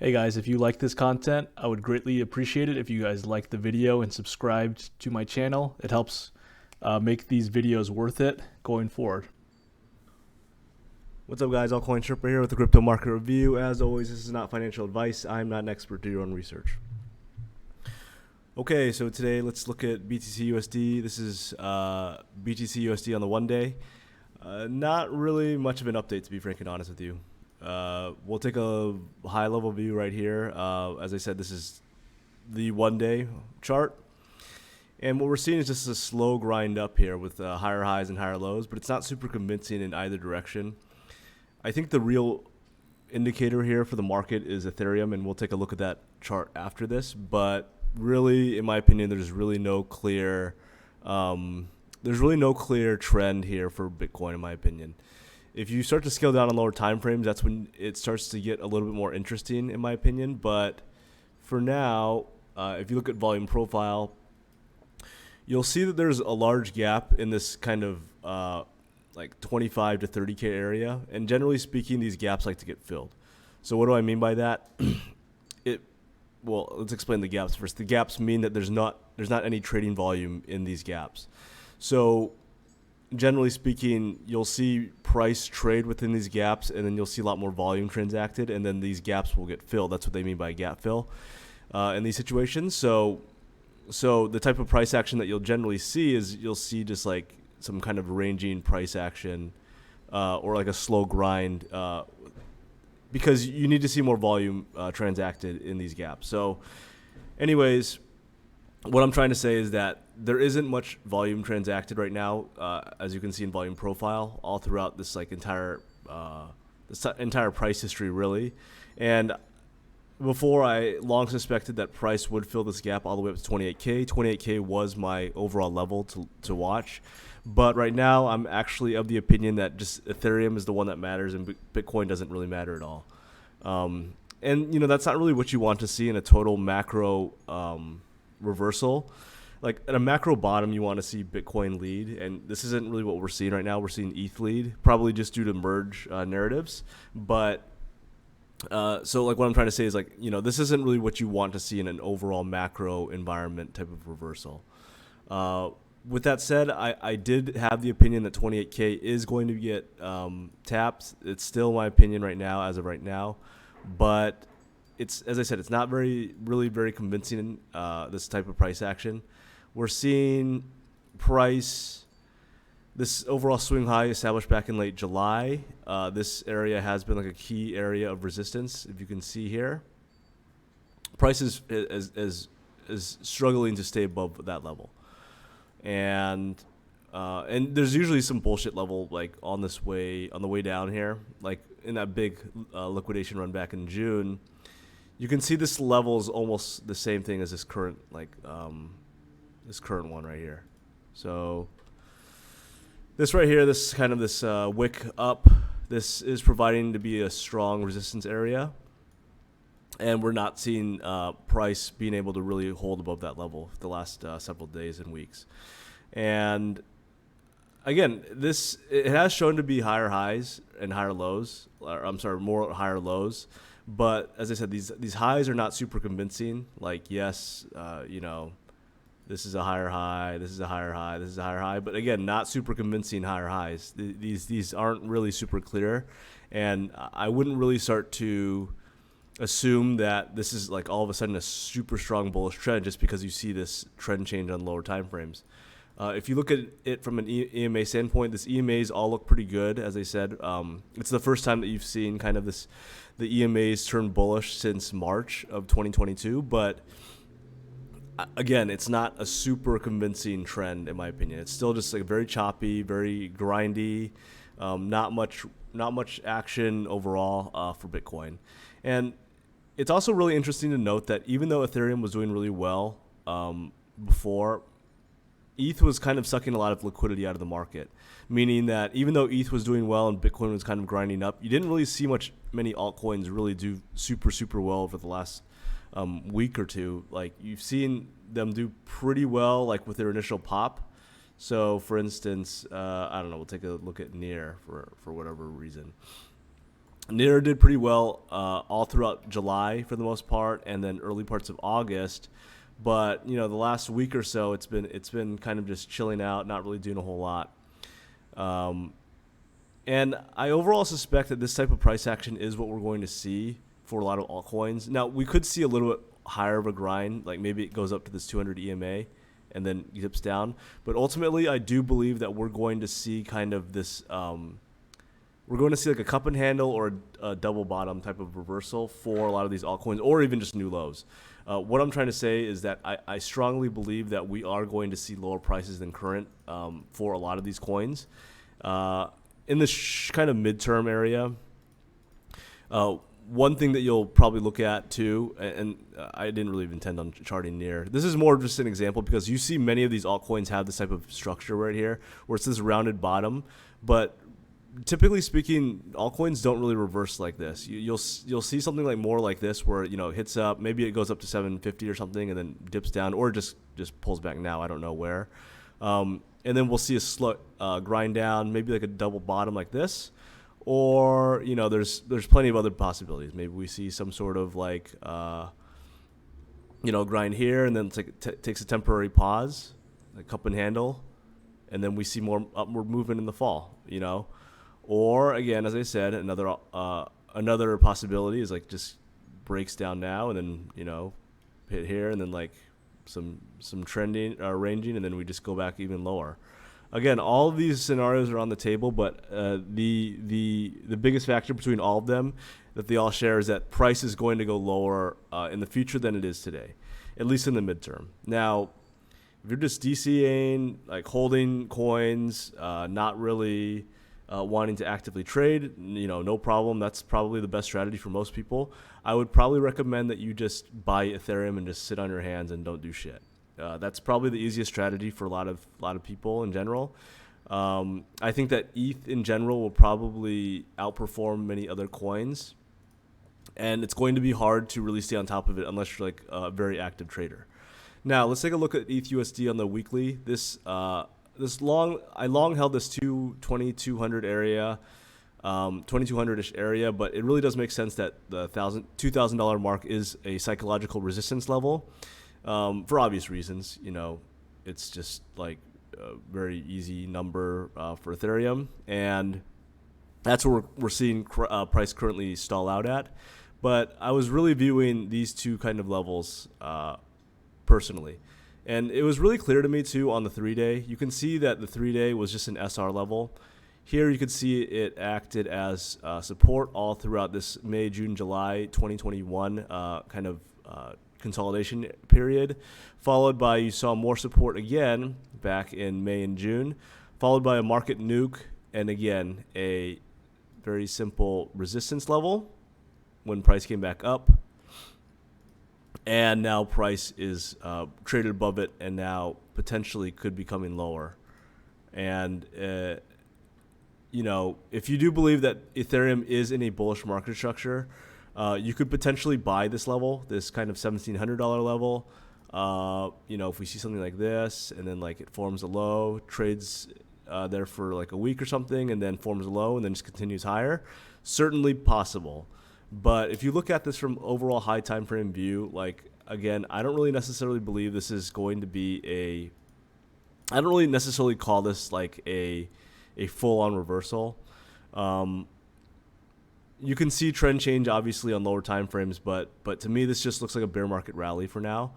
Hey guys, if you like this content, I would greatly appreciate it if you guys like the video and subscribed to my channel. It helps make these videos worth it going forward. What's up, guys? Altcoin Sherpa here with the Crypto Market Review. As always, this is not financial advice. I'm not an expert. Do your own research. Okay, so today let's look at BTC USD. This is BTC USD on the 1 day. Not really much of an update, to be frank and honest with you. We'll take a high-level view right here. As I said, this is the 1 day chart. And what we're seeing is just a slow grind up here with higher highs and higher lows, but it's not super convincing in either direction. I think the real indicator here for the market is Ethereum, and we'll take a look at that chart after this. But really, in my opinion, there's really no clear trend here for Bitcoin, in my opinion. If you start to scale down on lower time frames, that's when it starts to get a little bit more interesting, in my opinion. But for now, if you look at volume profile, you'll see that there's a large gap in this kind of like 25 to 30K area. And generally speaking, these gaps like to get filled. So what do I mean by that? Well, let's explain the gaps first. The gaps mean that there's not any trading volume in these gaps. So generally speaking, you'll see price trade within these gaps, and then you'll see a lot more volume transacted, and then these gaps will get filled. That's what they mean by gap fill in these situations. So the type of price action that you'll generally see is you'll see just like some kind of ranging price action or like a slow grind because you need to see more volume transacted in these gaps. So anyways, what I'm trying to say is that there isn't much volume transacted right now, as you can see in volume profile, all throughout this like entire price history, really. And before, I long suspected that price would fill this gap all the way up to 28K. 28K was my overall level to watch. But right now, I'm actually of the opinion that just Ethereum is the one that matters, and Bitcoin doesn't really matter at all. And, you know, that's not really what you want to see in a total macro reversal. Like at a macro bottom, you want to see Bitcoin lead, and this isn't really what we're seeing right now. We're seeing ETH lead, probably just due to merge narratives. But so like what I'm trying to say is, like, you know, this isn't really what you want to see in an overall macro environment type of reversal. With that said, I did have the opinion that 28K is going to get tapped. It's still my opinion right now, as of right now, but it's, as I said, it's not really very convincing, this type of price action. We're seeing this overall swing high established back in late July. This area has been like a key area of resistance. If you can see here, price is struggling to stay above that level. And there's usually some bullshit level like on the way down here, like in that big liquidation run back in June. You can see this level is almost the same thing as this current this current one right here. So this right here, this kind of this wick up, this is providing to be a strong resistance area, and we're not seeing price being able to really hold above that level the last several days and weeks. And again, it has shown to be higher highs and higher lows, or I'm sorry, more higher lows. But as I said, these highs are not super convincing. Like, yes, you know, this is a higher high, this is a higher high, this is a higher high. But again, not super convincing higher highs. These aren't really super clear. And I wouldn't really start to assume that this is like all of a sudden a super strong bullish trend just because you see this trend change on lower time frames. If you look at it from an EMA standpoint, this EMAs all look pretty good. As I said, it's the first time that you've seen kind of the EMAs turn bullish since March of 2022. But again, it's not a super convincing trend, in my opinion. It's still just like very choppy, very grindy, not much action overall for Bitcoin. And it's also really interesting to note that even though Ethereum was doing really well before, ETH was kind of sucking a lot of liquidity out of the market, meaning that even though ETH was doing well and Bitcoin was kind of grinding up, you didn't really see many altcoins really do super well over the last week or two. Like, you've seen them do pretty well, like with their initial pop. So, for instance, I don't know, we'll take a look at Near for whatever reason. NEAR did pretty well all throughout July for the most part, and then early parts of August. But the last week or so, it's been kind of just chilling out, not really doing a whole lot. And I overall suspect that this type of price action is what we're going to see for a lot of altcoins. Now, we could see a little bit higher of a grind, like maybe it goes up to this 200 EMA and then dips down. But ultimately, I do believe that we're going to see kind of this, we're going to see like a cup and handle or a double bottom type of reversal for a lot of these altcoins, or even just new lows. What I'm trying to say is that I strongly believe that we are going to see lower prices than current for a lot of these coins. In this kind of midterm area, one thing that you'll probably look at too, and I didn't really intend on charting NEAR. This is more just an example because you see many of these altcoins have this type of structure right here where it's this rounded bottom, but typically speaking, altcoins don't really reverse like this. You'll see something like more like this where it hits up, maybe it goes up to 750 or something and then dips down, or just pulls back now. I don't know where. And then we'll see a slow grind down, maybe like a double bottom like this, or there's plenty of other possibilities. Maybe we see some sort of like grind here, and then takes a temporary pause, like cup and handle, and then we see more upward movement in the fall. Or again, as I said, another possibility is like just breaks down now and then hit here and then like some trending ranging, and then we just go back even lower. Again, all of these scenarios are on the table, but the biggest factor between all of them that they all share is that price is going to go lower in the future than it is today, at least in the midterm. Now, if you're just DCing, like holding coins, not really wanting to actively trade, no problem. That's probably the best strategy for most people. I would probably recommend that you just buy Ethereum and just sit on your hands and don't do shit. That's probably the easiest strategy for a lot of people in general. I think that ETH in general will probably outperform many other coins, and it's going to be hard to really stay on top of it unless you're like a very active trader. Now, let's take a look at ETH USD on the weekly. I long held this 2200 area, 2200-ish area, but it really does make sense that the $2,000 mark is a psychological resistance level for obvious reasons. It's just like a very easy number for Ethereum, and that's where we're seeing price currently stall out at. But I was really viewing these two kind of levels personally. And it was really clear to me, too, on the 3-day. You can see that the 3-day was just an SR level. Here you can see it acted as support all throughout this May, June, July 2021 kind of consolidation period, followed by you saw more support again back in May and June, followed by a market nuke, and again, a very simple resistance level when price came back up. And now price is traded above it, and now potentially could be coming lower. And, if you do believe that Ethereum is in a bullish market structure, you could potentially buy this level, this kind of $1,700 level. If we see something like this, and then like it forms a low, trades there for like a week or something, and then forms a low, and then just continues higher, certainly possible. But if you look at this from overall high time frame view, like again, I don't really necessarily believe this is going to be I don't really necessarily call this like a full on reversal. You can see trend change obviously on lower time frames, but to me this just looks like a bear market rally for now.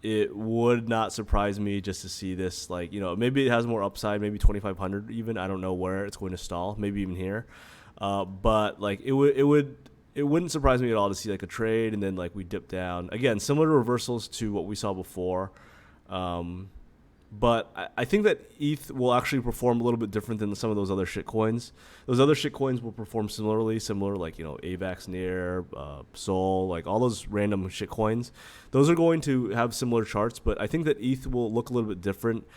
It would not surprise me just to see this, like, maybe it has more upside, maybe 2,500 even. I don't know where it's going to stall, maybe even here. But like it wouldn't surprise me at all to see like a trade and then like we dip down again, similar to reversals to what we saw before. But I think that ETH will actually perform a little bit different than some of those other shit coins. Those other shit coins will perform similar, like AVAX, NEAR, Sol, like all those random shit coins. Those are going to have similar charts, but I think that ETH will look a little bit different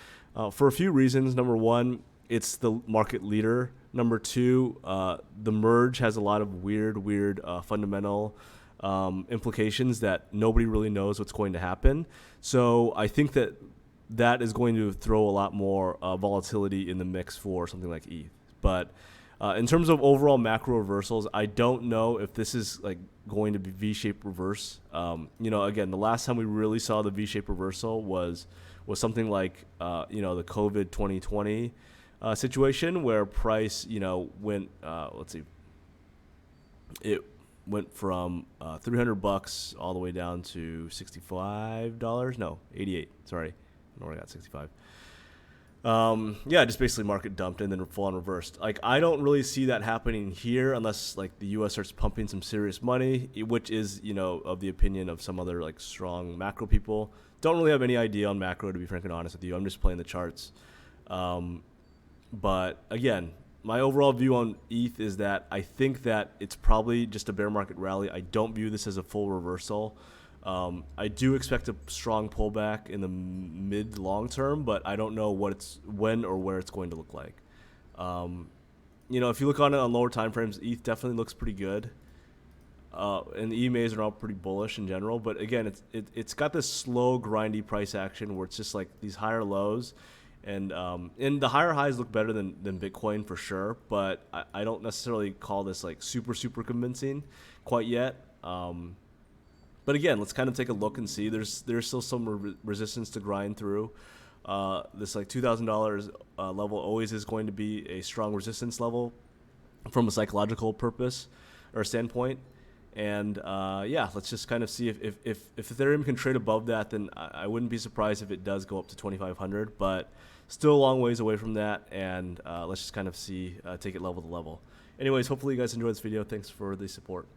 for a few reasons. Number one, it's the market leader. Number two, the merge has a lot of weird fundamental implications that nobody really knows what's going to happen. So I think that is going to throw a lot more volatility in the mix for something like ETH. But In terms of overall macro reversals, I don't know if this is like going to be V-shaped reverse. Again, the last time we really saw the V-shaped reversal was something like the COVID 2020 situation where price went it went from $300 all the way down to $65. No, 88. Sorry, I already got 65. Just basically market dumped and then full on reversed. Like, I don't really see that happening here unless like the U.S. starts pumping some serious money, which is of the opinion of some other like strong macro people. Don't really have any idea on macro, to be frank and honest with you. I'm just playing the charts. But again, my overall view on ETH is that I think that it's probably just a bear market rally. I don't view this as a full reversal. I do expect a strong pullback in the mid long term, but I don't know when or where it's going to look like. If you look on it on lower time frames, ETH definitely looks pretty good. And the EMAs are all pretty bullish in general, but again, it's got this slow, grindy price action where it's just like these higher lows, and the higher highs look better than Bitcoin for sure, but I don't necessarily call this like super convincing quite yet. But again, let's kind of take a look and see. There's still some resistance to grind through. This like $2,000 level always is going to be a strong resistance level from a psychological purpose or standpoint. And let's just kind of see if Ethereum can trade above that, then I wouldn't be surprised if it does go up to 2,500, but still a long ways away from that. And let's just kind of see, take it level to level. Anyways, hopefully you guys enjoyed this video. Thanks for the support.